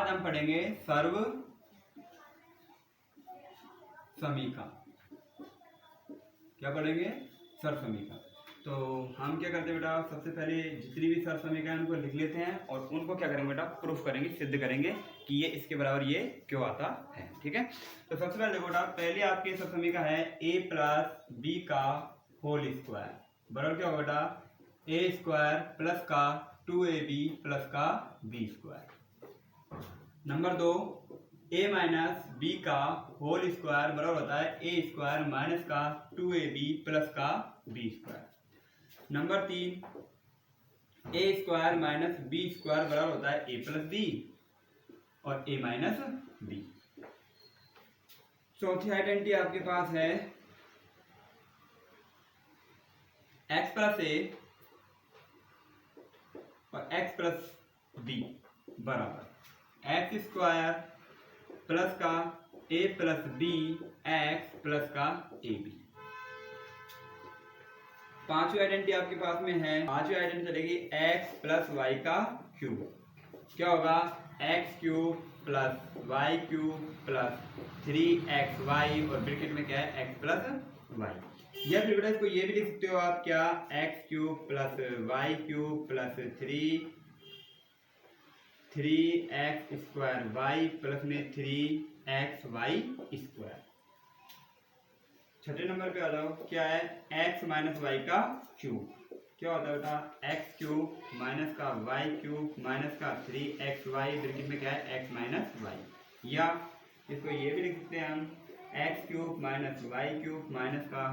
आज हम पढ़ेंगे सर्व समीका। क्या पढ़ेंगे? सर्व समीका। तो हम क्या करते हैं बेटा, सबसे पहले जितनी भी सर्व समीका है उनको लिख लेते हैं और उनको क्या करेंगे बेटा, प्रूफ करेंगे, सिद्ध करेंगे कि ये इसके बराबर ये क्यों आता है। ठीक है, तो सबसे पहले देखो बेटा, पहले आपकी सर्व समीका है a प्लस बी का होल स्क्वायर बराबर क्या होगा बेटा, a स्क्वायर प्लस का 2ab प्लस का b square. Number 2, a minus b का होल स्क्वायर बराबर होता है a स्क्वायर माइनस का 2ab प्लस का b square. Number 3, a square minus b square बराबर होता है a प्लस बी और a माइनस बी। चौथी आइडेंटिटी आपके पास है x प्लस a और x प्लस b बराबर एक्स स्क्वायर प्लस का a plus b x plus का ए बी। पांचवी आइडेंटिटी आपके पास में है, पांचवी आइडेंटिटी चलेगी x प्लस वाई का क्यूब। क्या होगा, x cube plus Y cube plus 3xy और ब्रैकेट में क्या है x प्लस वाई। या फिर बेटा इसको ये भी लिख सकते हो आप, क्या, x cube plus Y cube plus 3x square y plus में 3xy स्क्वायर। छठे नंबर पे आ जाओ, क्या है, x माइनस वाई का क्यूब। क्या होता है बेटा, एक्स क्यूब माइनस का वाई क्यूब माइनस का 3xy ब्रैकेट में क्या है x माइनस वाई। या इसको ये भी लिख सकते हैं हम, x cube minus y cube minus का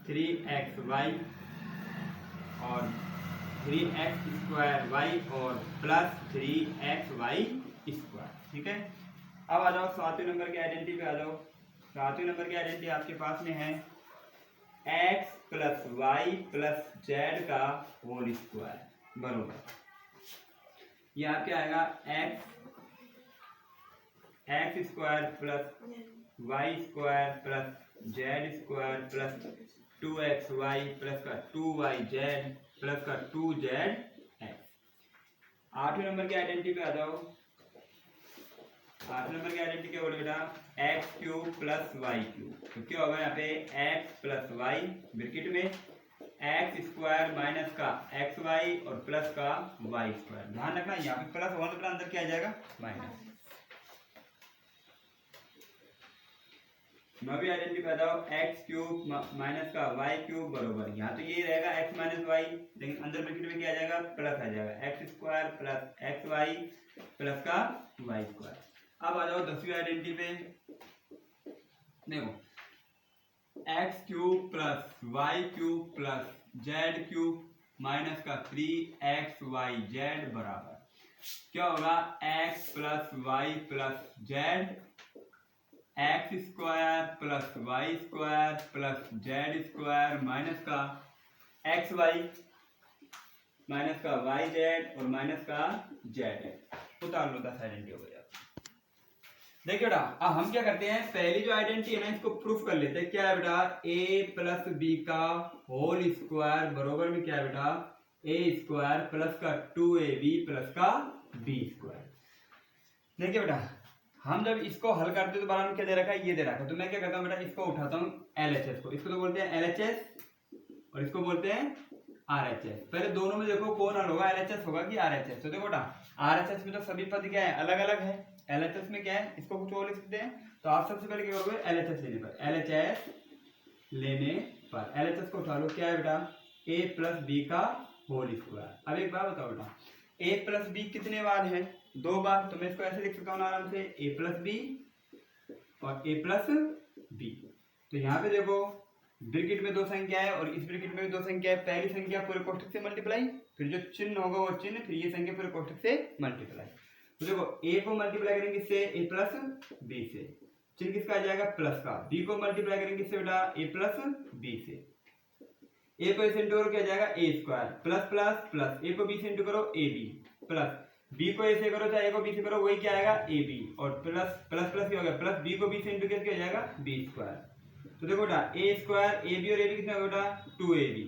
3xy और 3x स्क्वायर वाई और प्लस 3xy स्क्वायर। ठीक है, अब आ जाओ सातवें नंबर के आइडेंटिटी पे आ जाओ। सातवें नंबर की आइडेंटिटी आपके पास में है x plus y plus z का होल स्क्वायर बरोबर, ये आपके आएगा x square plus y square plus z square plus 2xy plus का 2yz प्लस का 2zx। आठवें नंबर की आइडेंटिटी पे आ जाओ। आठवें नंबर की आइडेंटिटी क्या बोले बेटा, x cube plus Y cube. तो क्या होगा यहाँ पे एक्स प्लस वाई ब्रैकेट में एक्स स्क्वायर माइनस का एक्स वाई और प्लस का वाई स्क्वायर। ध्यान रखना यहाँ पे प्लस होगा तो अंदर क्या आ जाएगा, माइनस। नौवीं आइडेंटिटी पे आ जाओ, एक्स क्यूब माइनस का वाई क्यूब बरोबर, यहाँ तो ये रहेगा एक्स माइनस वाई, लेकिन अंदर ब्रैकेट में क्या आ जाएगा, प्लस आ जाएगा, x square plus x y plus का वाई स्क्वायर। अब आ जाओ 10वीं आइडेंटिटी पे, देखो, x cube plus Y cube plus Z cube minus का 3xyz बराबर क्या होगा, x plus y plus z x square plus y square plus z square minus का एक्स वाई माइनस का वाई जेड और माइनस का जेड एक्स। उतार लो 10 आइडेंटिटी हो गया। देखिए बेटा, अब हम क्या करते हैं, पहली जो आइडेंटिटी है ना इसको प्रूफ कर लेते हैं। क्या है बेटा, a प्लस बी का होल स्क्वायर बरोबर में क्या है बेटा, a स्क्वायर प्लस का 2ab प्लस का b स्क्वायर। देखिए बेटा, हम जब इसको हल करते तो बार में क्या दे रखा है, ये दे रखा है। तो मैं क्या करता हूँ बेटा, इसको उठाता हूँ LHS को, इसको तो बोलते हैं LHS और इसको बोलते हैं RHS। पहले दोनों में देखो कौन हल होगा, LHS होगा कि RHS। तो देखो बेटा, RHS में तो सभी पद क्या है, अलग अलग है। LHS में क्या है, इसको कुछ और लिख सकते हैं। तो आप सबसे पहले क्या करोगे, LHS लेने पर, LHS लेने पर LHS को उठा लो। क्या है बेटा, a प्लस बी का होल स्क्वायर। अब एक बात बताओ बेटा, a प्लस बी कितने बार है, 2 बार। तो मैं इसको ऐसे लिख सकता हूँ आराम से, a प्लस बी और a प्लस बी। तो यहाँ पे देखो ब्रैकेट में 2 संख्या है और इस ब्रैकेट में भी 2 संख्या है। पहली संख्या पूरे कोष्ठक से मल्टीप्लाई, फिर जो चिन्ह होगा वो चिन्ह, फिर ये संख्या पूरे कोष्ठक से मल्टीप्लाई। तो देखो a को मल्टीप्लाई करेंगे इससे a प्लस बी से, चिन्ह किसका आ जाएगा, प्लस का। b को मल्टीप्लाई करेंगे इससे बेटा a प्लस बी से, a को इसे इंटू करो क्या जाएगा, a square plus plus plus, a को b से इंटू करो ab प्लस b को a से करो चाहे a को b से करो वही क्या आएगा, ab और प्लस प्लस प्लस क्या हो गया, प्लस b को b से इंटू करके क्या जाएगा, b स्क्वायर। तो देखो बेटा a स्क्वायर ab और ab कितना होगा बेटा, 2ab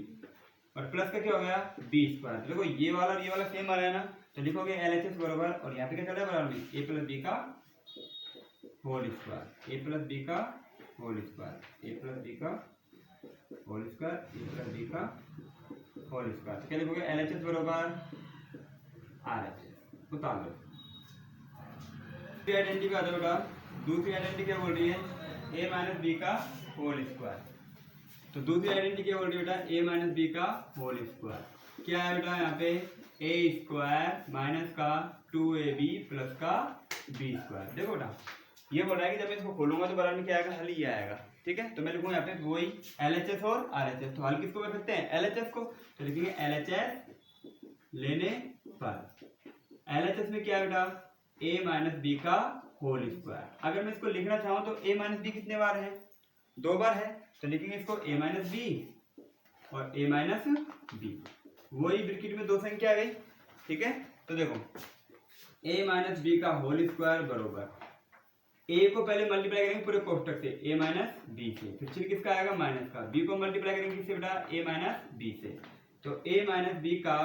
और प्लस का क्या हो गया, b स्क्वायर। देखो ये वाला और ये वाला सेम आ रहा है ना, तो लिखोगे LHS बराबर, और यहाँ पे क्या चल रहा है बराबर में a प्लस बी का होल स्क्वायर, ए प्लस बी का होल स्क्वायर, ए प्लस बी का होल स्क्वायर, ए प्लस बी का होल स्क्वायर। तो क्या लिखोगे LHS बराबर RHS। उतार लो। दूसरी आइडेंटिटी आ जाओ बेटा। दूसरी आइडेंटिटी क्या बोल रही है? a माइनस बी का होल स्क्वायर। तो दूसरी आइडेंटिटी क्या बोल रही है बेटा? a माइनस बी का होल स्क्वायर। क्या है बेटा यहाँ पे? a स्क्वायर माइनस का 2ab प्लस का b स्क्वायर। देखो बेटा ये बोल रहा है कि जब इसको खोलूंगा तो बराबर में क्या आएगा? हल ही आएगा। ठीक है, तो मैं लिखूंगा यहाँ पे वही LHS और RHS। तो हल किसको कर सकते हैं? LHS को। तो लिखेंगे LHS लेने पर LHS में क्या है बेटा? a माइनस बी का होल स्क्वायर। अगर मैं इसको लिखना चाहूँ तो a माइनस बी कितने बार है? 2 बार है। तो लिखेंगे इसको a माइनस बी और a माइनस बी, वही ब्रैकेट में 2 संख्या आ गई। ठीक है, तो देखो a माइनस बी का होल स्क्वायर बरोबर a को पहले मल्टीप्लाई करेंगे पूरे कोष्टक से a माइनस बी से, फिर चिन्ह किसका आएगा? माइनस का। b को मल्टीप्लाई करेंगे किससे बेटा? a माइनस बी से। तो a माइनस बी का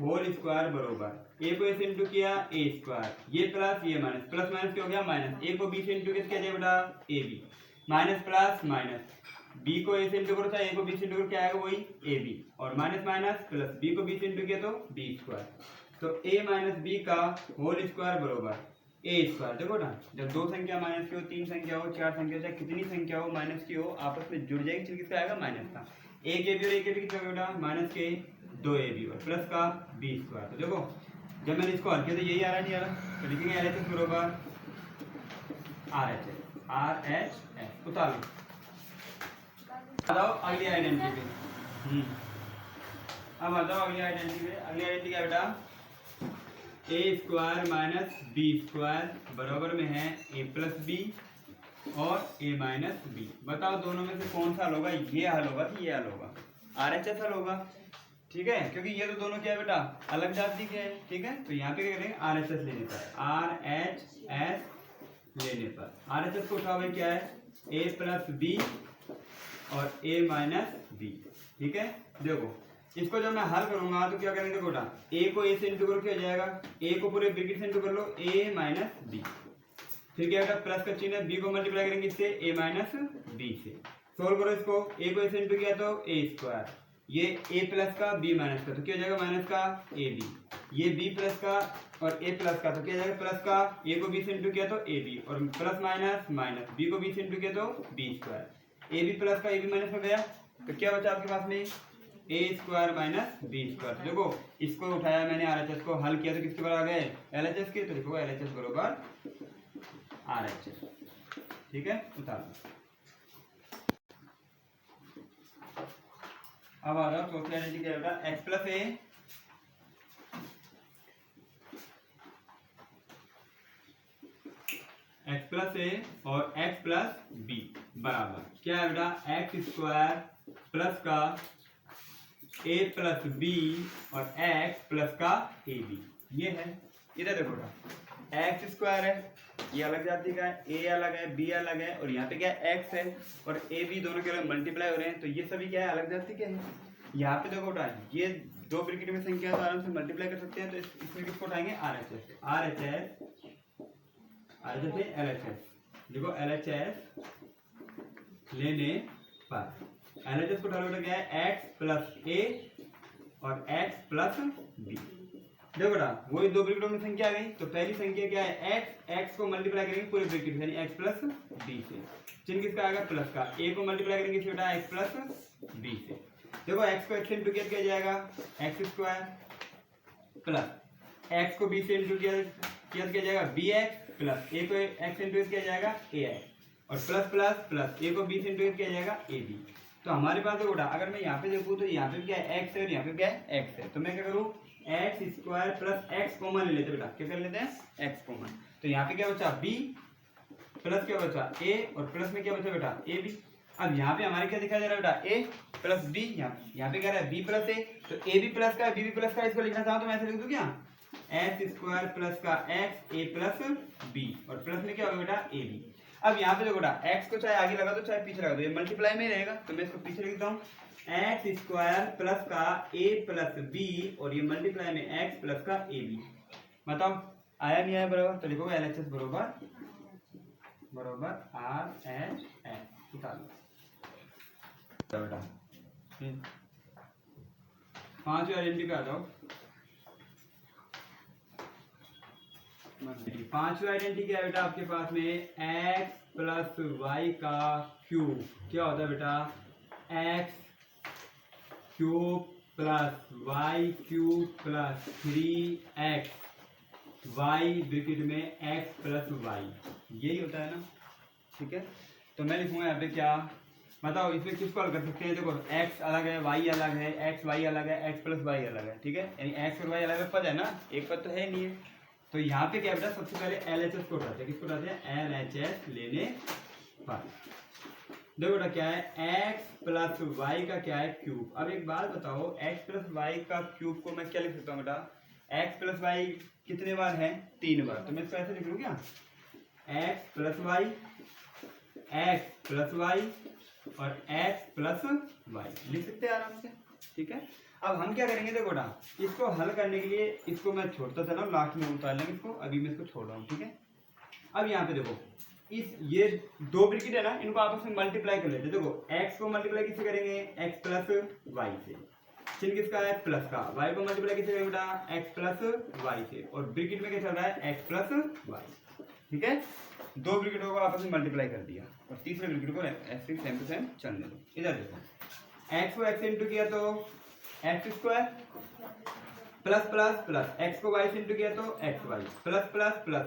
होल स्क्वायर बरोबर a को a से इंटू किया a स्क्वायर, ये प्लस ये माइनस, प्लस माइनस क्या हो गया? माइनस। a को b से इंटू किया जाए बेटा? ab, minus plus minus, b को a से इंटू करो चाहे a को b से इंटू करो, क्या आएगा? वही ab, और माइनस माइनस प्लस, b को b से इंटू किया तो b स्क्वायर। तो a माइनस बी का होल स्क्वायर बरोबर a स्क्वायर। देखो ना, जब 2 संख्या माइनस की हो, 3 संख्या हो, 4 संख्या हो, चाहे कितनी संख्या हो माइनस की हो, आपस में जुड़ जाएगी, चिन्ह किसका आएगा? माइनस का। एक ab और एक ab कितना बेटा? माइनस के 2ab और प्लस का b स्क्वायर। तो देखो जब मैंने इसको हल किया तो यही आ रहा नहीं आ रहा, तो लिखेंगे LHS बरोबर RHS, RHS। उतार लो। आ जाओ अगली आइडेंटिटी पे। अब आ जाओ अगली आइडेंटिटी पे। अगली आइडेंटिटी क्या बेटा? a square minus b square बराबर में है a प्लस बी और a माइनस बी। बताओ दोनों में से कौन सा हल होगा? ये हल होगा कि ये हल होगा? RHS हल होगा। ठीक है, क्योंकि ये तो दोनों क्या है बेटा? अलग जाति के हैं। ठीक है, तो यहाँ पे क्या करेंगे? RHS लेने पर, RHS लेने पर RHS को उठाओ भाई, क्या है? a प्लस बी और a माइनस बी। ठीक है, देखो इसको जब मैं हल करूंगा तो क्या करेंगे बेटा? a को a से इंटू करो, क्या हो जाएगा? a को पूरे ब्रैकेट से इंटू कर लो, a माइनस बी। फिर क्या बेटा? प्लस का चिन्ह है, b को मल्टीप्लाई करेंगे इससे a माइनस बी से। सोल्व करो इसको, a को a से इंटू किया तो a स्क्वायर, ये a प्लस का b माइनस का, तो क्या हो जाएगा? माइनस का ab, ये b प्लस का और a प्लस का, तो क्या हो जाएगा? प्लस का। a को b से इंटू किया तो ab, और प्लस माइनस माइनस, b को b से इंटू किया तो b स्क्वायर, ab प्लस का ab माइनस हो गया। तो क्या बचा आपके पास में? a square minus b square. देखो इसको उठाया मैंने, RHS को हल किया तो किसके बराबर आ गए? LHS के। तो लिखो LHS बराबर RHS। ठीक है, उतार दो। अब आ रहा है चौथी आइडेंटिटी क्या बेटा? x प्लस ए x प्लस ए और x प्लस बी बराबर क्या है बेटा? x स्क्वायर प्लस का a प्लस बी और x प्लस का ab। ये है, इधर देखो बेटा x स्क्वायर है, ये अलग जाति का है, a अलग है, b अलग है, और यहाँ पे क्या है? x है और ab दोनों के अलग मल्टीप्लाई हो रहे हैं, तो ये सभी क्या है? अलग जाति के हैं। यहाँ पे देखो बेटा ये 2 ब्रैकेट में संख्या तो आराम से मल्टीप्लाई कर सकते हैं, तो इसमें किसको उठाएंगे? RHS, RHS से LHS। देखो LHS लेने पर LHS को उठा क्या है? x प्लस a और x प्लस b। देखो बेटा वही 2 ब्रैकेटों में संख्या आ गई, तो पहली संख्या क्या है? x को मल्टीप्लाई करेंगे पूरे ब्रैकेट यानी x प्लस b से, चिन्ह किसका आएगा? प्लस का। a को मल्टीप्लाई करेंगे इससे बेटा x प्लस b से। देखो x को x से इंटू किया जाएगा x स्क्वायर, प्लस x को b से इंटू किया जाएगा bx, प्लस a को x से इंटू किया जाएगा ax, और प्लस प्लस प्लस a को b से इंटू किया जाएगा ab। तो हमारे पास देखो अगर मैं यहाँ पे देखूँ तो यहाँ पे क्या है? x है और यहाँ पे क्या है? x है। तो मैं क्या करूँ? X square plus x common ले लेते बेटा। क्या कर लेते हैं? x common. तो यहाँ पे क्या बचा? b प्लस क्या बचा? a, और प्लस में क्या बचा बेटा? ab। अब यहाँ पे हमारे क्या दिखाई दे रहा है बेटा? a प्लस b, यहाँ पे क्या रहा है? b प्लस a, तो ab प्लस का b प्लस का इसको लिखना चाहूँ तो मैं ऐसे लिख दूँ क्या? एक्स स्क्वायर प्लस का x a प्लस b, और प्लस में क्या होगा बेटा? ab। अब यहाँ पे देखो बेटा x को चाहे आगे लगा दो चाहे पीछे लगा दो, ये मल्टीप्लाई में रहेगा, तो मैं इसको पीछे लिखता हूँ। एक्स स्क्वायर प्लस का a प्लस b, और ये मल्टीप्लाई में x प्लस का ab। बताओ आया नहीं आया बराबर, तो लिखोगे LHS बरोबर RHS निकालो बेटा। 5 आइडेंटिटी पे आ जाओ। 5वीं आइडेंटिटी क्या है बेटा आपके पास में, x प्लस वाई का क्यूब क्या होता है बेटा, x cube plus Y cube plus 3x y bracket में x प्लस वाई, यही होता है ना, ठीक है। तो मैं लिखूंगा यहाँ पे क्या, बताओ इसमें किसको हल कर सकते हैं, देखो x अलग है, y अलग है, x y अलग है, x प्लस वाई अलग है, ठीक है, यानी x और y अलग अलग पद है ना, एक पद तो है नहीं है। तो यहाँ पे क्या बेटा सबसे पहले LHS को उठाते हैं, किसको उठाते हैं, LHS लेने पर। देखो बेटा क्या है, x प्लस वाई का क्या है क्यूब। अब एक बात बताओ, x प्लस वाई का क्यूब को मैं क्या लिख सकता हूँ बेटा, x प्लस वाई कितने बार है, 3 बार, तो मैं इसको ऐसे लिख लूँ क्या, x प्लस वाई और x प्लस वाई लिख सकते हैं आराम से, ठीक है। अब हम क्या करेंगे, देखो ना इसको हल करने के लिए इसको मैं छोड़ता चला हूँ, लास्ट में उतार लेंगे इसको, अभी मैं इसको छोड़ रहा हूँ, ठीक है। अब यहाँ पे देखो ये 2 ब्रैकेट है ना, इनको आपस में मल्टीप्लाई कर लेते हैं। देखो x को मल्टीप्लाई किससे करेंगे, x प्लस वाई से, चिन्ह किसका है प्लस का, y को मल्टीप्लाई किससे करेंगे बेटा, x प्लस वाई से, और ब्रैकेट में क्या चल रहा है, x प्लस वाई, ठीक है। 2 ब्रैकेटों को आपस में मल्टीप्लाई कर दिया, और तीसरे ब्रैकेट को ऐसे सेम टू सेम चलने दो। इधर देखो x को x इंटू किया तो x square plus plus plus, x को y से इंटू किया तो x y plus plus plus,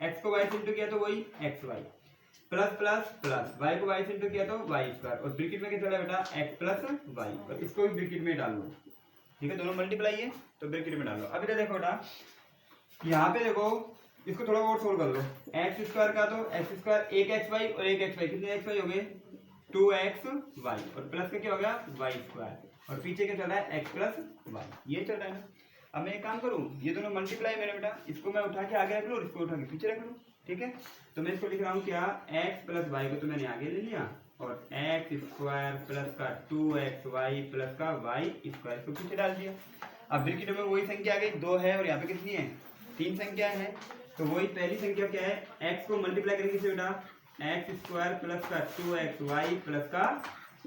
x को y से इंटू किया तो वही x y plus plus plus, y को y से इंटू किया तो y स्क्वायर, और ब्रैकेट में क्या चला बेटा x प्लस वाई, और इसको भी ब्रैकेट में डाल लो, ठीक है, दोनों मल्टीप्लाई है तो ब्रैकेट में डाल लो। अब इधर देखो बेटा यहाँ पे देखो इसको थोड़ा और सोल्व कर लो, x स्क्वायर का तो x स्क्वायर, एक x वाई और एक x वाई, कितने x वाई हो गए 2x वाई, और प्लस का क्या हो गया y स्क्वायर, और पीछे क्या चल रहा है x प्लस वाई, ये चल रहा है ना। अब मैं एक काम करूँ, ये दोनों मल्टीप्लाई मेरे बेटा, इसको मैं उठा के आगे रख लूँ और इसको उठा के पीछे रख लूँ, ठीक है। तो मैं इसको लिख रहा हूँ क्या, x प्लस वाई को तो मैंने आगे ले लिया, और x स्क्वायर प्लस का 2x वाई प्लस का y स्क्वायर को पीछे डाल दिया। अब ब्रैकेट में वही संख्या आ गई 2 है, और यहाँ पे कितनी है 3 संख्या है, तो वही पहली संख्या क्या है, x को मल्टीप्लाई करेंगे किससे बेटा, x स्क्वायर प्लस का 2x वाई प्लस का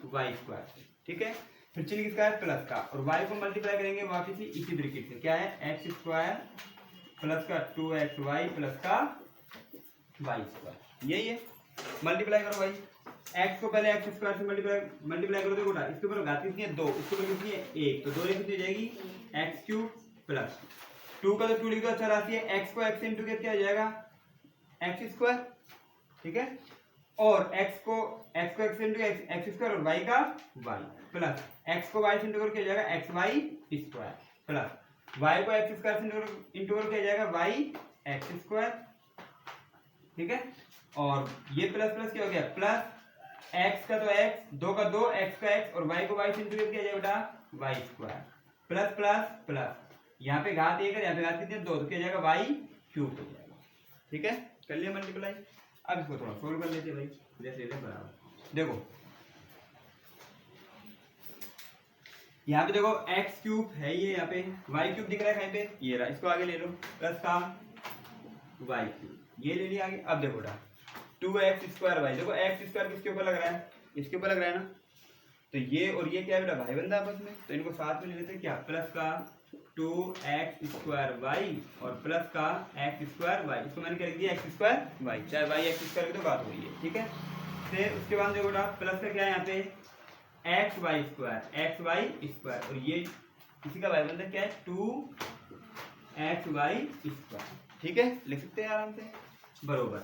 y स्क्वायर, ठीक है। फिर चिन्ह किसका है प्लस का, और y को मल्टीप्लाई करेंगे वापस ही इसी ब्रैकेट से, क्या है x स्क्वायर प्लस का 2x वाई प्लस का y स्क्वायर, यही है। मल्टीप्लाई करो भाई, x को पहले x स्क्वायर से मल्टीप्लाई करो, देखो इसके ऊपर घात कितनी है 2, इसके ऊपर कितनी है 1, तो 2 कितनी हो जाएगी x क्यूब प्लस 2 का तो 2 लिख दो, अच्छा राशि है, x को x इंटू क्या हो जाएगा x स्क्वायर, ठीक है, और x को x इंटू x स्क्वायर, और y का y प्लस x को y से इंटू करके जाएगा x y square, plus y को x स्क्वायर से इंटू करके जाएगा y x स्क्वायर, ठीक है। और ये प्लस प्लस क्या हो गया, प्लस x का तो x, 2 का 2, x का x, और y को y से इंटू करके जाएगा बेटा y square, plus plus plus, यहाँ पे घात 1 है, यहाँ पे घात कितनी है 2, तो क्या जाएगा y क्यूब हो जाएगा, ठीक है, कर लिया मल्टीप्लाई। अब इसको थोड़ा सोल्व कर लेते हैं भाई, जैसे बराबर, देखो यहाँ पे देखो x क्यूब है ये, यहाँ पे y क्यूब दिख रहा है कहीं पे, ये रहा, इसको आगे ले लो, प्लस का y क्यूब, ये ले लिया आगे। अब देखो बेटा 2x स्क्वायर वाई, देखो x स्क्वायर किसके ऊपर लग रहा है, इसके ऊपर लग रहा है ना, तो ये और ये क्या है बेटा भाई बंदा आपस में, तो इनको साथ में ले लेते हैं क्या, प्लस का 2x स्क्वायर वाई और प्लस का x स्क्वायर वाई, इसको मैंने क्या लिख दिया x स्क्वायर वाई, चाहे y x स्क्वायर की तो बात हो रही है, ठीक है। फिर उसके बाद देखो बेटा प्लस का क्या है यहाँ पे x y स्क्वायर, और ये इसी का भाई बंदा क्या है 2x y स्क्वायर, ठीक है, लिख सकते हैं आराम से, बरोबर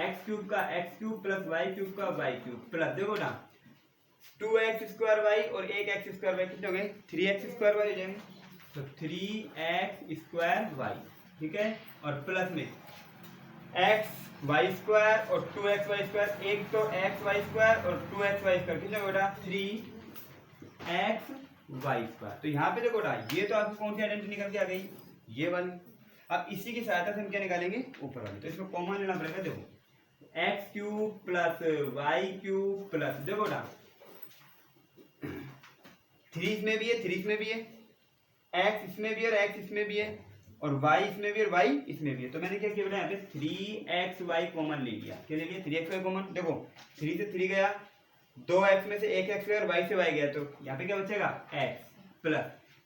x क्यूब का x cube plus y cube का y क्यूब, प्लस देखो ना 2x स्क्वायर y और एक x स्क्वायर y कितने हो गए 3x स्क्वायर y हो जाएंगे, तो 3x स्क्वायर y, ठीक है, और प्लस में x y स्क्वायर और 2x y स्क्वायर, एक तो x y स्क्वायर और 2x y स्क्वायर कितने हो बेटा 3x y स्क्वायर। तो यहाँ पे देखो बेटा ये तो आपको कौन सी आइडेंटिटी निकल के आ गई, ये वाली। अब इसी की सहायता से हम क्या निकालेंगे ऊपर वाली, तो इसको कॉमन लेना पड़ेगा, देखो x cube plus y cube plus, देखो बेटा 3 इसमें भी है 3 इसमें भी है, x इसमें भी है और x इसमें भी है, और y इसमें भी और y इसमें भी है, तो मैंने क्या किया बेटा यहाँ पे 3xy कॉमन ले लिया। क्या ले लिया? 3xy common. देखो 3 से 3 गया, 2x में से 1x गया और y से y गया, तो यहाँ पे क्या बचेगा x प्लस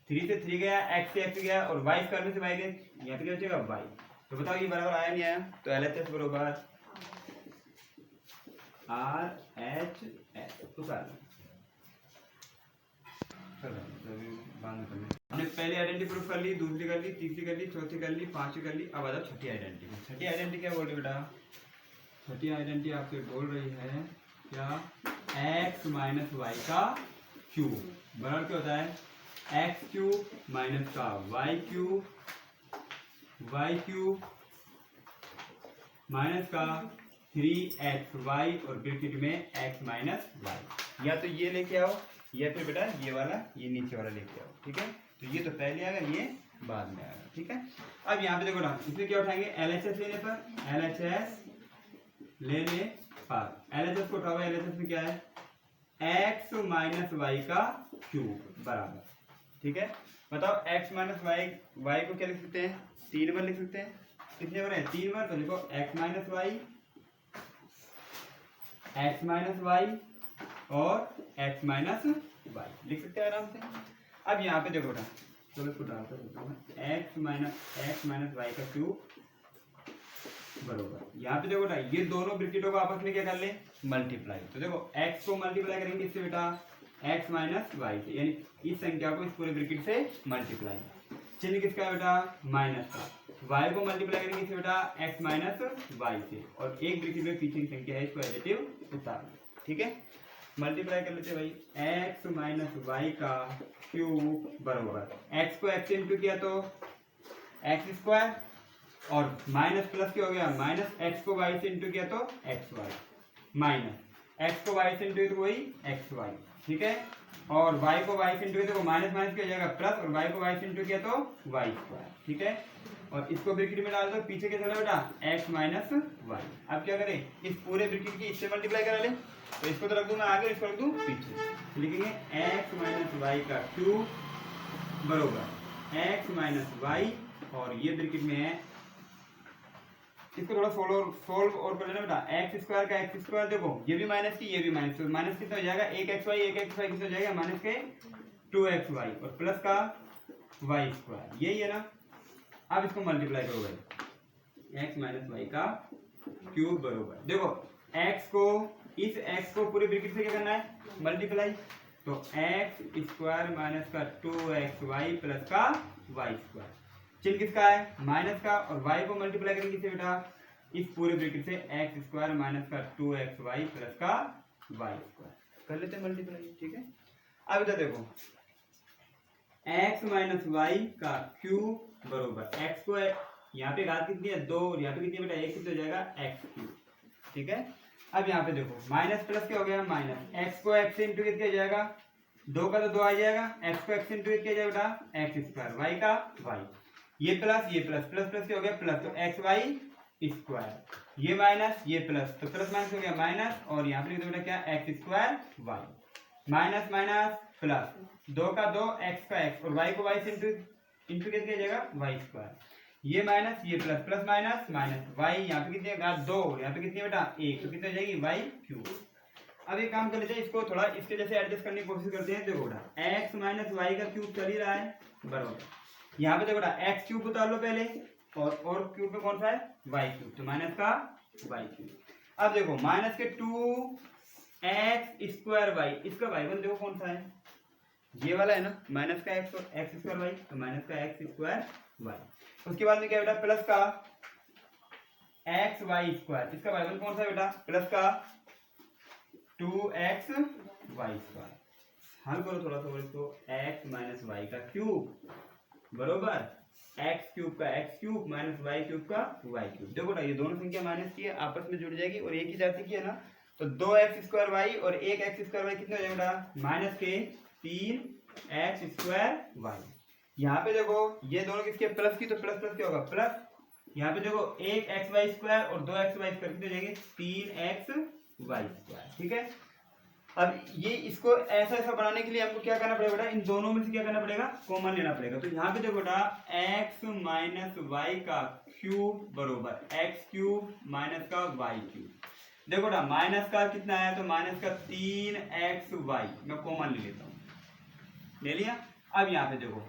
3 से 3 गया, x से x गया और y स्क्वायर में से y गया, यहाँ पे क्या बचेगा y। तो बताओ ये बराबर आया नहीं आया? तो LHS बराबर RHS उतार लो। हमने पहले आइडेंटिटी प्रूफ कर ली, दूसरी कर ली, तीसरी कर ली, चौथी कर ली, पांचवी कर ली, अब आ जाओ छठी आइडेंटिटी। छठी आइडेंटिटी क्या बोल रही बेटा? छठी आइडेंटिटी आपसे बोल रही है क्या? x माइनस वाई का क्यूब बराबर क्या होता है? एक्स क्यूब माइनस का वाई क्यूब माइनस का 3xy और ब्रैकेट में x माइनस वाई। या तो ये लेके आओ या फिर बेटा ये वाला, ये नीचे वाला लेके आओ, ठीक है? तो ये तो पहले आएगा, ये बाद में आएगा, ठीक है? अब यहाँ पे देखो ना, इसमें क्या उठाएंगे? LHS लेने पर, LHS लेने पर LHS को उठाओ। LHS में क्या है? x माइनस वाई का क्यूब बराबर, ठीक है? बताओ x माइनस वाई, वाई को क्या लिख सकते हैं? 3 बार लिख सकते हैं। कितने बार है? 3 बार। तो लिखो x माइनस वाई और x माइनस वाई लिख सकते हैं आराम से। अब यहाँ पे देखो ना, चलो इसको डालकर देता हूँ, x माइनस वाई का क्यूब बरोबर, यहाँ पे देखो ना, ये दोनों ब्रैकेटों को आपस में क्या कर ले? मल्टीप्लाई। तो देखो x को मल्टीप्लाई करेंगे इससे बेटा x माइनस वाई से, यानी इस संख्या को इस पूरे ब्रैकेट से मल्टीप्लाई। चिन्ह किसका है बेटा? माइनस का। y को मल्टीप्लाई करेंगे इससे बेटा x माइनस वाई से, और एक ब्रैकेट में पीछे की संख्या है, इसको एडिटिव उतार लो, ठीक है? मल्टीप्लाई कर लेते भाई, x माइनस वाई का क्यूब बराबर, x को x से इंटू किया तो एक्स स्क्वायर, और माइनस प्लस क्या हो गया? माइनस x को y से इंटू किया तो एक्स वाई, माइनस x को y से इंटू तो वही एक्स वाई, ठीक है? और y को y से इंटू किया तो माइनस माइनस क्या हो जाएगा? प्लस, और y को y से इंटू किया तो y स्क्वायर, ठीक है? और इसको ब्रैकेट में डाल दो, पीछे क्या चला बेटा? x minus y. अब क्या करें? इस पूरे ब्रैकेट की इससे मल्टीप्लाई करा ले, तो इसको तो रख दूं मैं आगे, इसको रख दूं पीछे, तो लिखेंगे x माइनस वाई का क्यूब बरोबर x माइनस वाई, और ये ब्रैकेट में है, इसको थोड़ा सोल्व और कर लेना बेटा। एक्स स्क्वायर का एक्स स्क्वायर, देखो ये भी माइनस की, ये भी माइनस, तो माइनस कितना हो जाएगा? एक एक्स वाई कितना हो जाएगा? माइनस के 2xy, और प्लस का वाई स्क्वायर, यही है ना? अब इसको मल्टीप्लाई करो भाई, x माइनस वाई का क्यूब बरोबर, देखो x को, इस x को पूरे ब्रैकेट से क्या करना है? मल्टीप्लाई। तो x स्क्वायर माइनस का 2xy प्लस का वाई स्क्वायर, चिन्ह किसका है? माइनस का, और y को मल्टीप्लाई करेंगे किससे बेटा? इस पूरे ब्रैकेट से x स्क्वायर माइनस का 2xy प्लस का वाई स्क्वायर कर लेते हैं मल्टीप्लाई, ठीक है? अब इधर देखो, x माइनस वाई का क्यूब बरोबर, x को यहाँ पे घात कितनी है? 2, और यहाँ पे कितनी बेटा? 1, कितना हो जाएगा? x क्यूब, ठीक है? अब यहाँ पे देखो माइनस प्लस क्या हो गया? माइनस, x को x से इंटू किया जाएगा, 2 का तो 2 आ जाएगा, x को x से इंटू किया जाएगा बेटा एक्स स्क्वायर, y का y, ये प्लस प्लस प्लस क्या हो गया? प्लस, तो एक्स वाई स्क्वायर, ये माइनस ये प्लस, तो प्लस माइनस हो गया माइनस, और यहाँ पे बेटा क्या? X square y, minus minus plus, 2 का 2 एक्स का एक्स, और वाई को वाई से इंटू किया जाएगा वाई स्क्वायर, ये माइनस ये plus, plus minus minus, y यहाँ पे कितने का? 2, यहाँ पे कितनी बेटा? 1, तो कितनी हो जाएगी? Y cube. अब एक काम कर लेते हैं, इसको थोड़ा इसके जैसे एडजस्ट करने की कोशिश करते हैं। देखो बेटा एक्स माइनस वाई का क्यूब चल ही रहा है बराबर, यहाँ पे देखो बेटा एक्स क्यूब उतार लो पहले, और क्यूब में कौन सा है? वाई क्यूब, तो माइनस का वाई क्यूब। अब देखो माइनस के 2x स्क्वायर वाई, इसका वाई वन देखो कौन सा है? ये वाला है ना, माइनस का एक्स और एक्स स्क्वायर वाई, तो माइनस का एक्स स्क्वायर वाई। उसके बाद में क्या बेटा? प्लस का एक्स वाई स्क्वायर, इसका वाई वन कौन सा है बेटा? प्लस का 2x वाई स्क्वायर। हल करो थोड़ा सा इसको, x माइनस वाई का क्यूब बरोबर एक्स क्यूब का x cube minus y cube का वाई क्यूब। देखो ना ये दोनों संख्या माइनस की है, आपस में जुड़ जाएगी, और एक ही जाति की है ना, तो 2x स्क्वायर वाई और 1x स्क्वायर वाई कितना हो जाएगा? माइनस के 3x स्क्वायर वाई। यहाँ पे देखो ये दोनों किसके? प्लस की, तो प्लस प्लस क्या होगा? प्लस, यहाँ पे देखो 1x वाई स्क्वायर और 2x वाई स्क्वायर कितने हो जाएंगे? 3x वाई स्क्वायर, ठीक है? अब ये इसको ऐसा ऐसा बनाने के लिए हमको क्या करना पड़ेगा बेटा, इन दोनों में से क्या करना पड़ेगा, कॉमन लेना पड़ेगा। तो यहाँ पे देखो बेटा x माइनस वाई का क्यूब बरोबर एक्स क्यूब माइनस का वाई क्यूब। देखो बेटा माइनस का कितना है, तो माइनस का 3xy, मैं कॉमन ले लेता हूँ, ले लिया। अब यहाँ पे देखो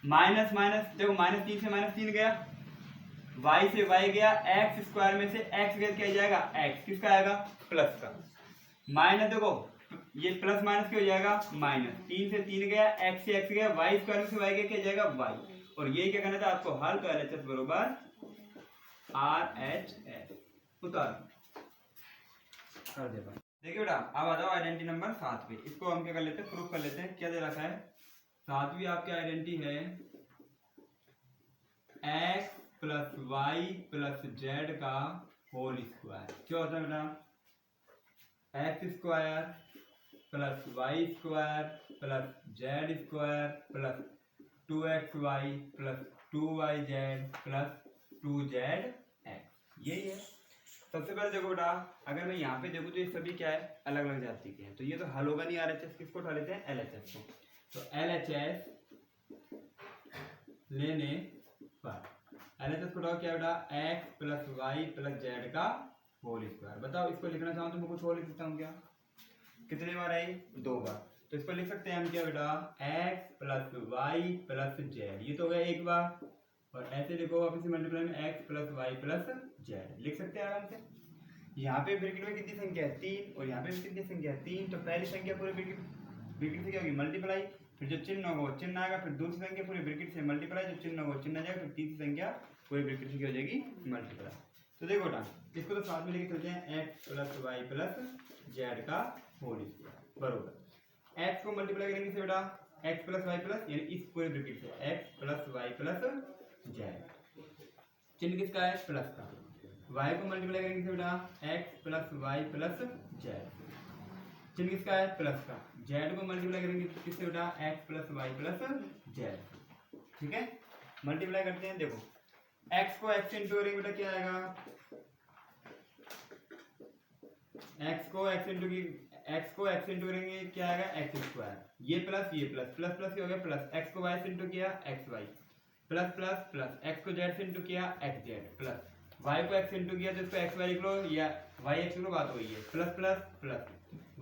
माइनस माइनस, देखो माइनस 3 से माइनस 3 गया, y से y गया, x स्क्वायर में से x गया, क्या जाएगा x, किसका आएगा प्लस का। माइनस देखो ये प्लस माइनस क्या हो जाएगा माइनस, 3 से 3 गया, x से x गया, y स्क्वायर में से y गया, क्या जाएगा y। और ये क्या करना था आपको हल, तो LHS बरोबर RHS उतार कर देगा। देखिए बेटा अब आ जाओ आइडेंटिटी नंबर 7 पे। इसको हम क्या कर लेते हैं, प्रूफ कर लेते हैं। क्या दे रखा है, 7वीं आपकी आइडेंटिटी है x plus y plus z का होल स्क्वायर। क्या होता है बेटा, x square plus y square plus z square plus 2xy plus 2yz plus 2zx, यही है। सबसे पहले देखो बेटा अगर मैं यहाँ पे देखूँ तो ये सभी क्या है, अलग अलग जाति के हैं, तो ये तो हल होगा नहीं RHS, किसको उठा लेते हैं LHS को। तो LHS लेने पर LHS को क्या बेटा, x plus y plus z का होल स्क्वायर। बताओ इसको लिखना चाहूँ तो मैं कुछ और लिख सकता हूँ क्या, कितने बार आई 2 बार, तो इसको लिख सकते हैं हम क्या बेटा, x plus y plus z, ये तो हो गया एक बार, और ऐसे लिखो वापस मल्टीप्लाई में x plus y plus z, लिख सकते हैं आराम से। यहाँ पे ब्रैकेट में कितनी संख्या है 3, और यहाँ पे भी कितनी संख्या है 3, तो पहली संख्या पूरे ब्रैकेट से क्या होगी मल्टीप्लाई, फिर जो चिन्ह होगा वो चिन्ह आएगा, फिर दूसरी संख्या पूरे ब्रैकेट से मल्टीप्लाई, जो चिन्ह होगा वो चिन्ह आ जाएगा, फिर तीसरी संख्या पूरे ब्रैकेट से क्या हो जाएगी मल्टीप्लाई। तो देखो बेटा इसको तो साथ में लेके चलते हैं, x plus y plus z का होल स्क्वायर बरोबर x को मल्टीप्लाई करेंगे से बेटा x प्लस वाई प्लस, यानी इस पूरे ब्रैकेट से x plus y plus z, चिन्ह किसका है प्लस का, y को मल्टीप्लाई करेंगे से बेटा x plus y plus z, चिन्ह किसका है प्लस का, z को मल्टीप्लाई करेंगे किससे बेटा x plus y plus z, ठीक है। मल्टीप्लाई करते हैं, देखो x को x इंटू करेंगे बेटा क्या आएगा, x को x इंटू करेंगे क्या आएगा एक्स स्क्वायर, ये प्लस प्लस प्लस क्या हो गया प्लस, x को y से इंटू किया x y plus plus plus, x को z से इंटू किया एक्स जेड प्लस, y को x इंटू किया तो इसको एक्स वाई लिख लो या y x लिख लो, बात वही है, प्लस प्लस प्लस,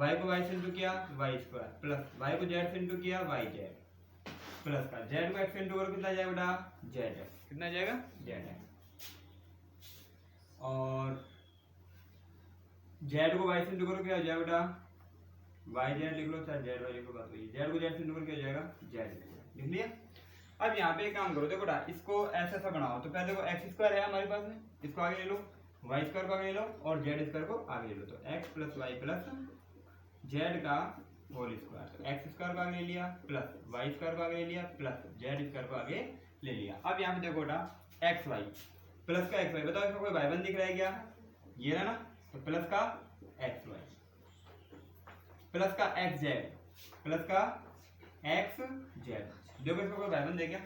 y को y से इंटू किया y स्क्वायर प्लस y को z से इंटू किया y जेड प्लस का, z को x इंटू करो कितना जाएगा बेटा जेड, कितना जाएगा जेड, और जेड को वाई से इंटू करो क्या हो जाएगा बेटा वाई जेड लिख लो, चाहे जेड वाई लिख लो, बात वही है, जेड को जेड से इंटू करो क्या हो जाएगा जेड, लिख लिया। अब यहाँ पे एक काम करो, देखो बेटा इसको ऐसा ऐसा बनाओ, तो पहले देखो एक्स स्क्वायर है हमारे पास में, इसको आगे ले लो, वाई स्क्वायर को आगे ले लो, और जेड स्क्वायर को आगे ले लो, तो x plus y plus z का होल स्क्वायर, तो एक्स स्क्वायर को आगे ले लिया प्लस वाई स्क्वायर को आगे ले लिया प्लस जेड स्क्वायर को आगे ले लिया। अब यहाँ पे देखो बेटा एक्स वाई प्लस का एक्स वाई, बताओ इसमें कोई भाई बंद दिख रहा है क्या, ये रहा ना, तो प्लस का एक्स वाई प्लस का एक्स जेड प्लस का एक्स जेड, देखो इसमें कोई भाई बंद है क्या,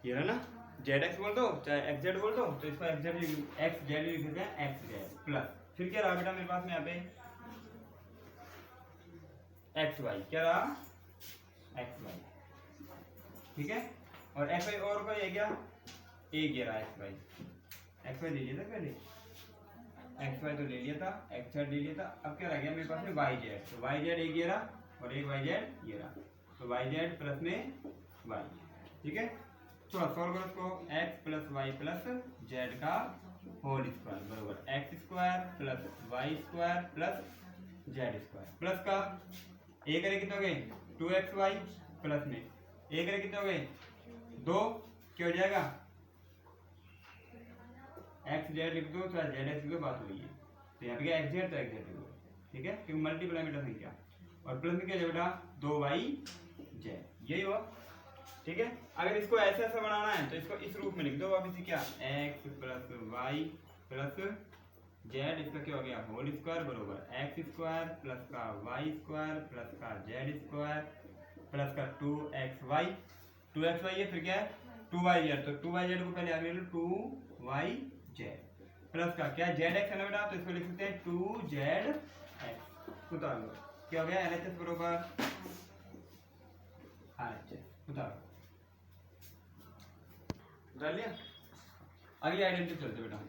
ये रहा ना, जेड एक्स बोल दो चाहे एक्स जेड बोल दो, तो इसको एक्स जेड लिख देते हैं एक्स जेड प्लस, फिर क्या रहा बेटा मेरे पास में यहाँ पे एक्स वाई, क्या रहा एक्स वाई, ठीक है, और एक्स वाई और कोई है क्या, एक ये रहा एक्स वाई ले लिया था पहले, एक्स वाई तो ले लिया था, एक्स जेड ले लिया था, अब क्या रह गया मेरे पास में वाई जेड, तो वाई जेड एक ये रहा और एक वाई जेड ये रहा, तो वाई जेड प्लस में वाई, ठीक है। थोड़ा सॉल्व करो इसको, x plus y plus z का होल स्क्वायर बराबर x square plus y square plus z square, plus का एक करे कितने हो गए 2xy प्लस में एक करे कितने हो गए 2, क्या हो जाएगा एक्स जेड लिख दो चाहे जेड एक्स लिख दो, बात हुई है, तो यहाँ पे क्या एक्स जेड तो एक्स जेड लिख दो, ठीक है, क्योंकि मल्टीप्लाई बेटा संख्या, और प्लस में क्या है बेटा 2y जेड, यही हुआ, ठीक है। अगर इसको ऐसा ऐसा बनाना है तो इसको इस रूप में लिख दो, अब इसे क्या x plus y plus z, इसका क्या हो गया होल स्क्वायर बरोबर एक्स स्क्वायर प्लस का वाई स्क्वायर प्लस का जेड स्क्वायर प्लस का 2xy है, फिर क्या है 2yz, तो 2yz को पहले आगे लो 2yz प्लस का क्या जेड एक्स है ना बेटा, तो इसको लिख सकते हैं 2zx, उतार लो, क्या हो गया LHS बरोबर RHS, उतारो, उतार लिया। अगली आइडेंटिटी चलते बेटा।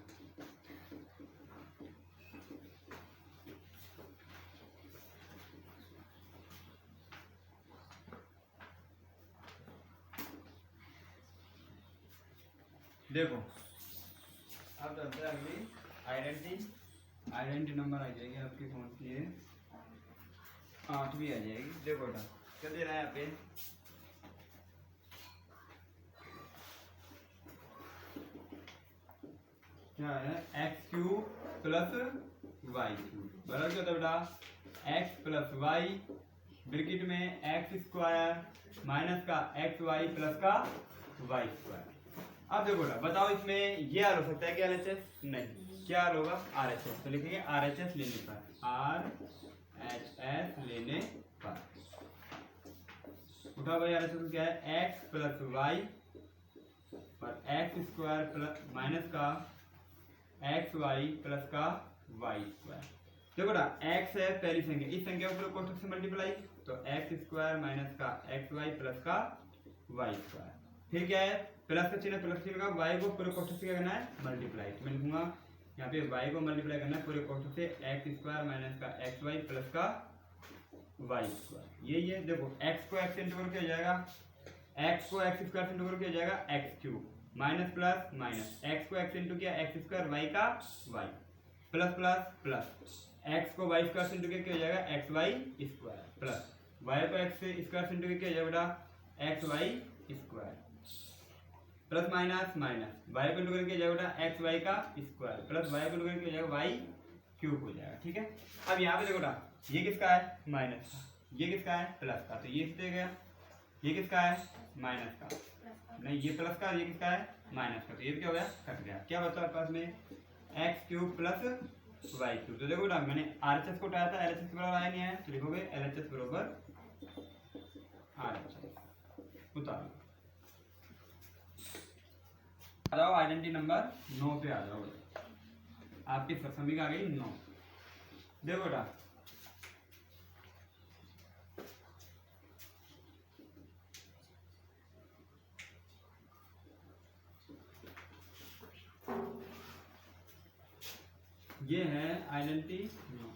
देखो अब चलते हैं अगली आइडेंटिटी नंबर आ जाएगी आपकी, कौन सी है, 8वीं आ जाएगी। देखो बेटा क्या दे रहा है यहाँ पे, क्या है x cube plus Y cube बराबर क्या होता है बेटा, एक्स प्लस वाई ब्रैकेट में एक्स स्क्वायर माइनस का एक्स वाई प्लस का वाई स्क्वायर। अब देखो बेटा बताओ इसमें ये आर हो सकता है क्या LHS, नहीं, क्या आर होगा RHS, तो लिखेंगे RHS लेने पर, RHS लेने पर उठा भाई RHS क्या है, एक्स प्लस वाई और एक्स स्क्वायर प्लस माइनस का एक्स वाई प्लस का वाई स्क्वायर। देखो बेटा एक्स है पहली संख्या, इस संख्या को पूरे कोष्ठक से मल्टीप्लाई, तो एक्स स्क्वायर माइनस का एक्स वाई प्लस का वाई स्क्वायर। फिर क्या है, प्लस का चिन्ह, प्लस चिन्ह का वाई को पूरे कोष्ठक से क्या करना है, मल्टीप्लाई। तो मैं लिखूंगा यहाँ पे वाई को मल्टीप्लाई करना है पूरे कोष्ठक से, एक्स स्क्वायर माइनस का एक्स वाई प्लस का वाई स्क्वायर। यही है, देखो एक्स को एक्स इंटू करके हो जाएगा, एक्स को एक्स स्क्वायर इंटू करके हो जाएगा x cube, minus plus minus, x को एक्स इंटू किया एक्स स्क्वायर, वाई का y, plus plus plus, x को वाई स्क्वायर इंटू करके हो जाएगा x y square, plus y को एक्स स्क्वायर इंटू करके हो जाएगा बेटा x y square, plus minus minus, y को इंटू करके हो जाएगा बेटा एक्स वाई का स्क्वायर, प्लस वाई को इंटू करके हो जाएगा वाई क्यूब हो जाएगा। ठीक है, अब यहाँ पे देखो बेटा ये किसका है, माइनस का, ये किसका है, प्लस का, तो ये दे गया, ये किसका है, माइनस का, नहीं ये प्लस का, ये किसका है, माइनस का, तो ये क्या हो गया, कट गया। क्या बचा पास में, x cube plus Y cube. तो देखो बेटा मैंने RHS को उठाया था, LHS के बराबर आया नहीं आया, तो लिखोगे LHS बराबर RHS, उतारो। आ जाओ आइडेंटिटी नंबर 9 पे आ जाओ, आपकी सभी आ गई 9। देखो बेटा ये है आइडेंटिटी 9,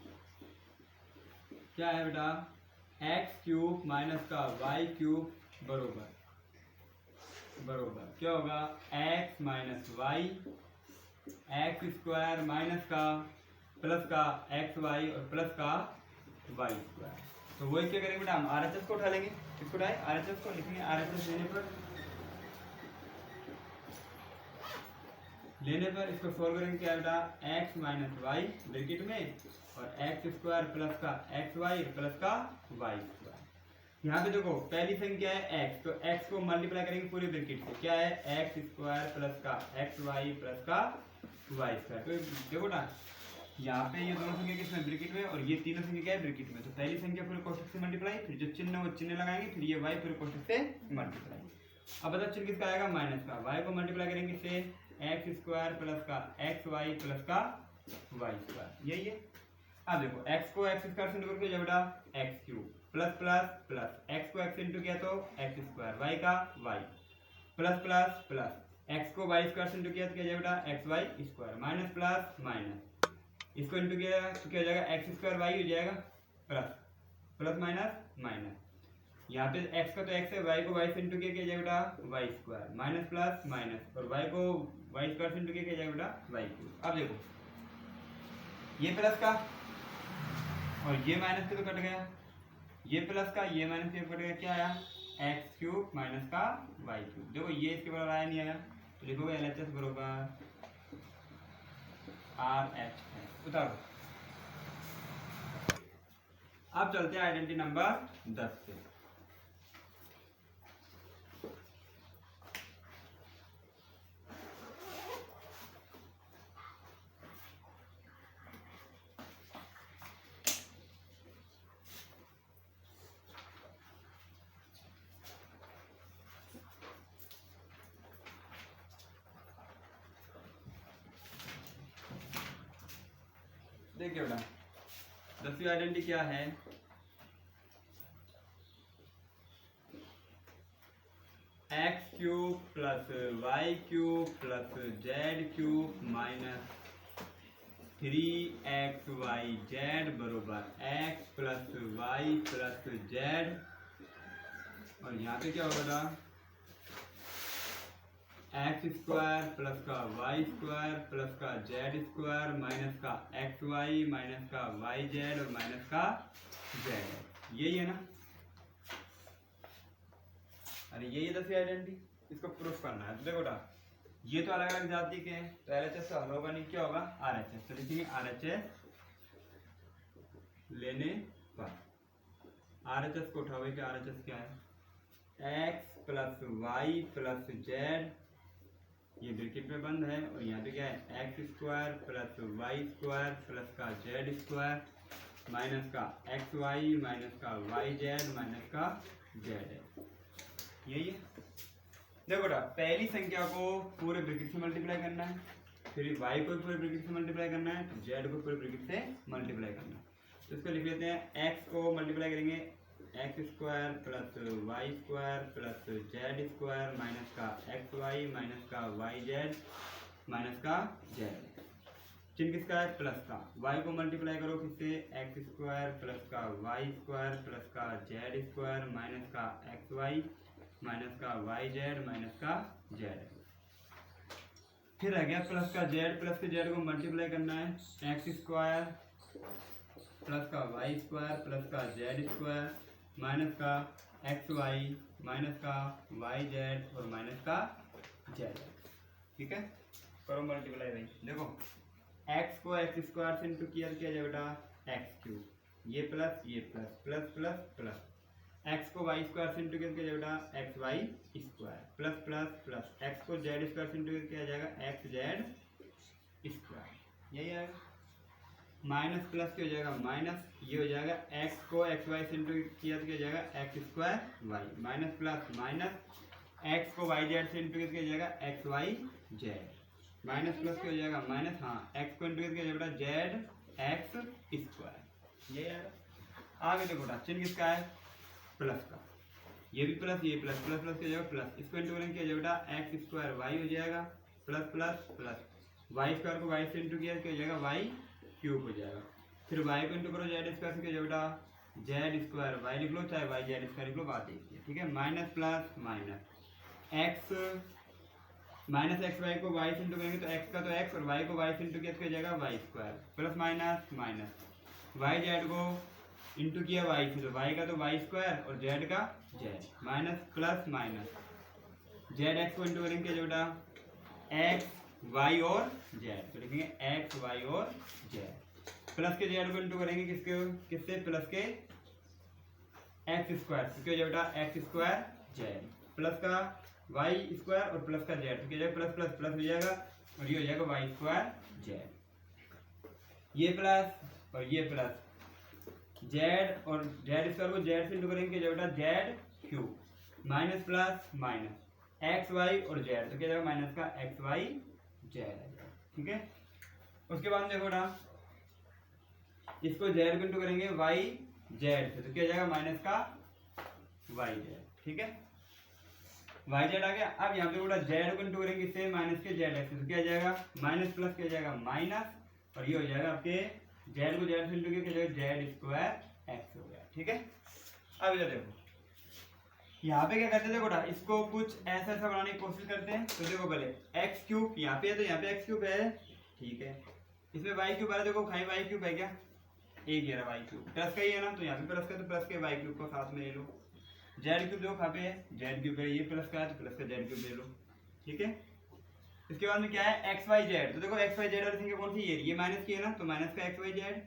क्या है बेटा, एक्स क्यूब माइनस का वाई क्यूब बरोबर क्या होगा, x minus y x square minus का प्लस का एक्स वाई और प्लस का वाई स्क्वायर। तो वही क्या करेंगे बेटा, हम RHS को उठा लेंगे, किसको उठाए, RHS को, लिखेंगे RHS लेने पर इसको सोल्व करेंगे, क्या बेटा एक्स माइनस वाई ब्रैकेट में और एक्स स्क्वायर प्लस का एक्स वाई प्लस का वाई स्क्वायर। यहाँ पे देखो पहली संख्या है x, तो x को मल्टीप्लाई करेंगे पूरे ब्रैकेट से, क्या है एक्स स्क्वायर प्लस का एक्स वाई प्लस का वाई स्क्वायर। तो देखो ना यहाँ पे ये दोनों संख्या किसमें, ब्रैकेट में, और ये तीनों संख्या क्या है, ब्रैकेट में। तो पहली संख्या पूरे कोष्ठक से मल्टीप्लाई, फिर जो चिन्ह वो चिन्ह लगाएंगे, फिर ये y पूरे कोष्ठक से मल्टीप्लाई। अब बता चिन्ह किसका आएगा, माइनस का, y को मल्टीप्लाई करेंगे से एक्स स्क्वायर प्लस का एक्स वाई प्लस का वाई स्क्वायर, यही है। अब देखो x को एक्स स्क्वायर से इंटू करके जाए बेटा x cube, plus plus plus, x को x इंटू किया तो एक्स स्क्वायर, y का y, plus plus plus, x को y स्क्वायर से इंटू किया तो क्या जाएगा बेटा x y square, minus plus minus, इसको इंटू किया तो क्या हो जाएगा एक्स स्क्वायर वाई हो जाएगा, प्लस प्लस माइनस माइनस, यहाँ पे x का तो x है, y को y से इंटू किया क्या जाएगा बेटा y square, minus plus minus, और y को y स्क्वायर से इंटू किया क्या जाएगा बेटा वाई क्यूब। अब देखो ये प्लस का और ये माइनस के तो कट गया, ये प्लस का ये माइनस के कट गया, क्या आया एक्स क्यूब माइनस का वाई क्यूब। देखो ये इसके बराबर आया नहीं आया, तो लिखोगे LHS बराबर RHS, उतारो। अब चलते हैं आइडेंटिटी नंबर 10 पे। देखिए बेटा 10वीं आइडेंटिटी क्या है? X cube plus Y cube plus Z cube minus 3xyz बरोबर x plus y plus Z. और यहाँ पे क्या होगा? एक्स स्क्वायर प्लस का वाई स्क्वायर प्लस का जेड स्क्वायर माइनस का एक्स वाई माइनस का वाई जेड और माइनस का जेड। यही है ना? अरे यही है 10वीं आइडेंटिटी, इसको प्रूफ करना है। तो देखो बेटा, ये तो अलग अलग जाति के हैं, तो LHS तो हल होगा नहीं, क्या होगा? RHS। तो लिखेंगे RHS लेने पर। RHS को उठाओगे कि RHS क्या है? x plus y plus z, ये ब्रैकेट में बंद है, और यहाँ पे क्या है? X square plus y square plus का जेड स्क्वायर माइनस का एक्स वाई माइनस का वाई जेड माइनस का जेड है। यही है। देखो बेटा, पहली संख्या को पूरे ब्रैकेट से मल्टीप्लाई करना है, फिर y को पूरे ब्रैकेट से मल्टीप्लाई करना है, तो z को पूरे ब्रैकेट से मल्टीप्लाई करना है। तो इसको लिख लेते हैं, x को मल्टीप्लाई करेंगे x square plus y square plus z square minus का एक्स वाई माइनस का वाई जेड माइनस का जेड। चिन्ह किसका है? प्लस का। y को मल्टीप्लाई करो किससे? एक्स स्क्वायर प्लस का वाई स्क्वायर प्लस का जेड स्क्वायर माइनस का एक्स वाई माइनस का वाई जेड माइनस का जेड। फिर आ गया प्लस का जेड, प्लस के जेड को मल्टीप्लाई करना है, एक्स स्क्वायर प्लस का वाई स्क्वायर प्लस का जेड स्क्वायर माइनस का एक्स वाई माइनस का वाई जेड और माइनस का जेड। ठीक है, करो मल्टीप्लाई भाई। देखो, एक्स को एक्स स्क्वायर से इंटू किया जाए बेटा एक्स क्यूब, ये plus plus plus plus. X को वाई स्क्वायर से इंटू किया जाएगा x y square plus plus plus. X को जेड स्क्वायर से इंटू किया जाएगा एक्स जेड स्क्वायर। यही आएगा। माइनस प्लस क्या हो जाएगा? माइनस, ये हो जाएगा एक्स को एक्स वाई से इंटू किया जाएगा x square y minus plus minus x को वाई जेड से इंटू किया जाएगा x y z minus plus क्या हो जाएगा? माइनस, हाँ, एक्स को इंटू किया जाएगा जेड एक्स स्क्वायर। यही आएगा। आगे देखो बेटा, चिन्ह किसका है? प्लस का। ये भी प्लस, ये प्लस, प्लस प्लस क्या जाएगा? प्लस। इसको इंटू करेंगे क्या जाएगा? एक्स स्क्वायर वाई हो जाएगा plus plus plus. Y square को वाई से इंटू किया क्या हो जाएगा? वाई क्यूब हो जाएगा। फिर वाई को इंटू करो जेड स्क्वायर से क्या जाएगा? जेड स्क्वायर वाई लिख लो, चाहे वाई जेड स्क्वायर लिख लो, बात एक ही है। ठीक है, minus plus minus x minus x y को वाई से इंटू करेंगे तो एक्स का तो एक्स और वाई को वाई से इंटू किया तो जाएगा Y square plus minus minus y z को इंटू किया वाई से तो वाई का तो वाई स्क्वायर और जेड का z minus plus minus z x को इंटू करेंगे जो बेटा एक्स वाई और जेड, तो लिखेंगे एक्स वाई और जेड प्लस के जेड को इंटू करेंगे किसके किससे? प्लस के एक्स स्क्वायर, तो क्या बेटा एक्स स्क्वायर जेड प्लस का वाई स्क्वायर और प्लस का जेड, तो क्या जाएगा? प्लस प्लस प्लस हो जाएगा और ये हो जाएगा वाई स्क्वायर जेड। ये प्लस और ये प्लस जेड और जेड स्क्वायर को जेड से इंटू करेंगे जो बेटा Z cube minus plus minus x Y और जेड, तो क्या जाएगा? माइनस का एक्स वाई जेड। ठीक है, उसके बाद देखो ना, इसको जेड को इंटू करेंगे वाई जेड से, तो क्या जाएगा? माइनस का वाई जेड। ठीक है, वाई जेड आ गया। अब यहाँ पे बोला जेड को इंटू करेंगे इससे माइनस के जेड एक्स, तो क्या जाएगा? माइनस प्लस क्या जाएगा? माइनस और ये हो जाएगा आपके जेड को जेड से इंटू किया जाएगा जेड स्क्वायर एक्स हो गया। ठीक है, अब इधर देखो, यहाँ पे क्या करते हैं? देखो बेटा, इसको कुछ ऐसा ऐसा बनाने की कोशिश करते हैं। तो देखो पहले एक्स क्यूब यहाँ पे है, तो यहाँ पे एक्स क्यूब है। ठीक है, इसमें वाई क्यूब आ रहा है, देखो खाई वाई क्यूब है क्या? एक ही है वाई क्यूब, प्लस का ही है ना, तो यहाँ पे प्लस का, तो प्लस के वाई क्यूब को साथ में ले लो। जेड क्यूब देखो कहाँ पे है? जेड क्यूब है, ये प्लस का है तो प्लस का जेड क्यूब ले लो। ठीक है, इसके बाद में क्या है? एक्स वाई जेड, तो देखो एक्स वाई जेड वाली संख्या कौन सी? ये माइनस की है ना, तो माइनस का एक्स वाई जेड।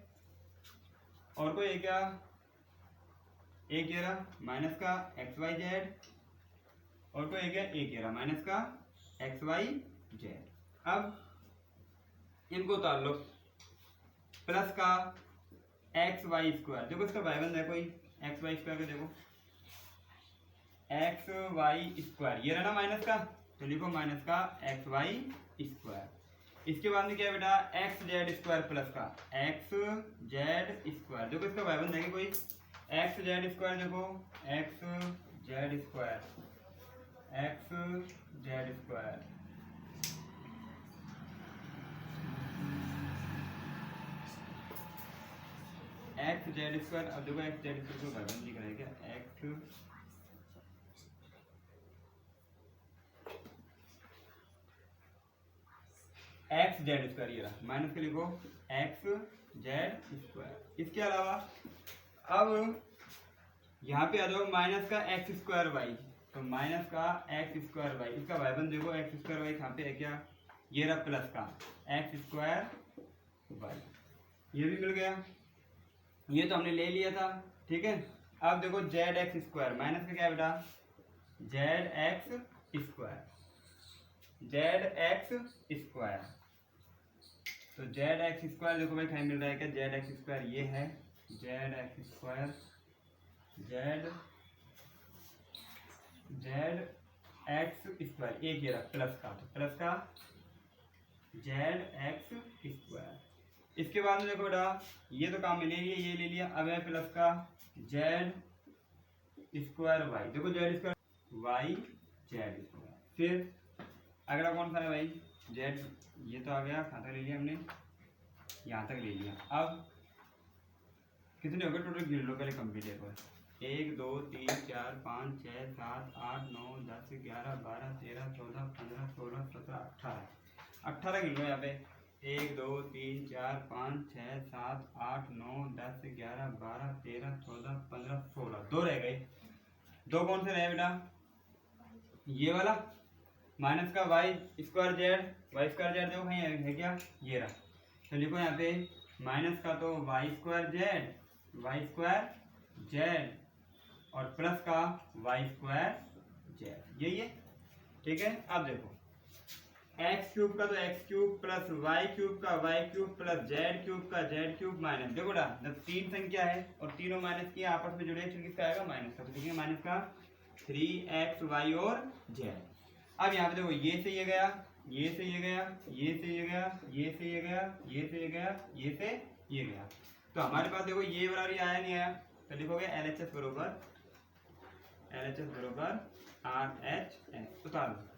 और कोई है क्या? एक ये रहा माइनस का एक्स वाई जेड, और कोई है क्या? एक ये रहा माइनस का एक्स वाई जेड। अब इनको उतार लो, प्लस का एक्स वाई स्क्वायर, देखो इसका भाईबंध है कोई, एक्स वाई स्क्वायर का देखो एक्स वाई स्क्वायर, ये रहा ना माइनस का, तो लिखो माइनस का एक्स वाई स्क्वायर। इसके बाद में क्या है बेटा, एक्स जेड स्क्वायर प्लस का एक्स जेड स्क्वायर। देखो इसका भाईबंध देंगे कोई, एक्स जेड स्क्वायर, देखो x Z square, x Z square, x Z square. अब देखो एक्स जेड स्क्वायर को भाईबंध लिख रहा है क्या, एक्स जेड स्क्वायर, ये रहा माइनस के लिखो एक्स जेड स्क्वायर। इसके अलावा अब यहाँ पे आ जाओ माइनस का एक्स स्क्वायर वाई, तो माइनस का एक्स स्क्वायर वाई, इसका भाईबंध देखो एक्स स्क्वायर वाई कहाँ पे है क्या, ये रहा प्लस का एक्स स्क्वायर वाई, ये भी मिल गया, ये तो हमने ले लिया था, ठीक है। अब देखो जेड एक्स स्क्वायर, माइनस का क्या है बेटा, Z x square, Z x square, तो जेड एक्स स्क्वायर देखो भाई कहीं मिल रहा है क्या, जेड एक्स स्क्वायर ये है, Z x square, Z Z x square, एक ये रहा प्लस का, तो प्लस का जेड एक्स स्क्वायर। इसके बाद में देखो बेटा ये तो काम में ले लिया, ये ले लिया, अब है प्लस का जेड स्क्वायर वाई, देखो z square y z square. फिर अगला कौन सा है भाई, जेड, ये तो आ गया, कहाँ तक ले लिया हमने, यहाँ तक ले लिया। अब कितने हो गए टोटल, गिन लो पहले कंप्लीट है पर, 1 2 3 4 5 6 7 8 9 10 11 12 13 14 15 16 17 18, 18 गिन लो यहाँ पे, 1 2 3 4 5 6 7 8 9 10 11 12 13 14 15 16, 2 रह गए। 2 कौन से रहे बेटा, ये वाला माइनस का y square z, y square z देखो कहीं है क्या, ये रहा, तो लिखो यहाँ पे माइनस का तो y square z, y square z, और प्लस का वाई स्क्वायर जेड, यही है, ठीक है। अब देखो एक्स क्यूब का तो X cube plus Y cube का Y cube plus Z cube का जेड क्यूब माइनस, देखो ना जब 3 संख्या है और तीनों माइनस की आपस में जुड़े हैं, किसका आएगा माइनस का, तो देखिए माइनस का 3xy और जेड। अब यहाँ पे देखो ये से ये गया, ये से ये गया, ये से ये गया, ये से ये गया, ये से ये गया, ये से ये गया, तो हमारे पास देखो ये बराबर आया नहीं आया, तो लिखोगे LHS बरोबर RHS उतार दो।